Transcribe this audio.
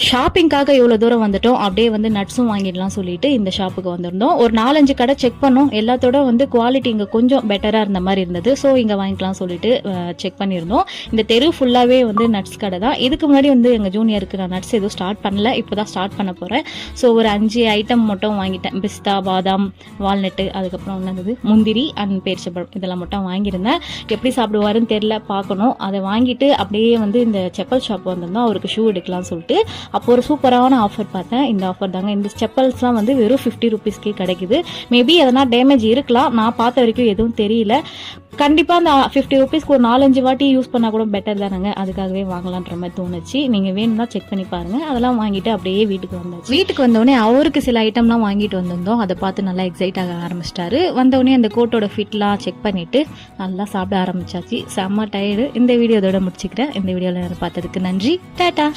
ஷாப்பிங்காக இவ்வளோ தூரம் வந்துட்டோம், அப்படியே வந்து நட்ஸும் வாங்கிடலாம் சொல்லிட்டு இந்த ஷாப்புக்கு வந்திருந்தோம். ஒரு 4-5 கடை செக் பண்ணோம். எல்லாத்தோட வந்து குவாலிட்டி இங்கே கொஞ்சம் பெட்டராக இருந்த மாதிரி இருந்தது. ஸோ இங்கே வாங்கிக்கலாம் சொல்லிட்டு செக் பண்ணியிருந்தோம். இந்த தெரு ஃபுல்லாகவே வந்து நட்ஸ் கடை தான். இதுக்கு முன்னாடி வந்து எங்கள் ஜூனியருக்கு நான் நட்ஸ் எதுவும் ஸ்டார்ட் பண்ணல, இப்போ தான் ஸ்டார்ட் பண்ண போகிறேன். ஸோ ஒரு 5 ஐட்டம் மட்டும் வாங்கிட்டேன். பிஸ்தா, பாதாம், வால்நட்டு, அதுக்கப்புறம் என்னது முந்திரி அண்ட் பேரிச்சம்பழம், இதெல்லாம் மட்டும் வாங்கியிருந்தேன். எப்படி சாப்பிடுவாருன்னு தெரில, பார்க்கணும். அதை வாங்கிட்டு அப்படியே வந்து இந்த செப்பல் ஷாப் வந்திருந்தோம். அவருக்கு ஷூ எடுக்கலாம்னு சொல்லிட்டு அப்போ ஒரு சூப்பரான ஆஃபர் பார்த்தேன். இந்த ஆஃபர் தாங்க. இந்த செப்பல்ஸ்லாம் வந்து வெறும் 50 ருபீஸ்க்கே கிடைக்குது. மேபி எதனா டேமேஜ் இருக்கலாம், நான் பார்த்த வரைக்கும் எதுவும் தெரியல. கண்டிப்பாக அந்த 50 ருபீஸ்க்கு ஒரு 4-5 வாட்டி யூஸ் பண்ணால் கூட பெட்டர் தானேங்க. அதுக்காகவே வாங்கலான்ற மாதிரி தோணுச்சு. நீங்கள் வேணும்னா செக் பண்ணி பாருங்கள். அதெல்லாம் வாங்கிட்டு அப்படியே வீட்டுக்கு வந்தாச்சு. வீட்டுக்கு வந்தோடனே அவருக்கு சில ஐட்டம்லாம் வாங்கிட்டு வந்திருந்தோம். அதை பார்த்து நல்லா எக்ஸைட் ஆக ஆரம்பிச்சிட்டாரு. வந்தோடனே அந்த கோட்டோட ஃபிட்லாம் செக் பண்ணிவிட்டு நல்லா சாப்பிட ஆரம்பிச்சாச்சு. செம்ம டயர்டு. இந்த வீடியோ இதோட முடிச்சுக்கிறேன். இந்த வீடியோவில் பார்த்ததுக்கு நன்றி. டாடா.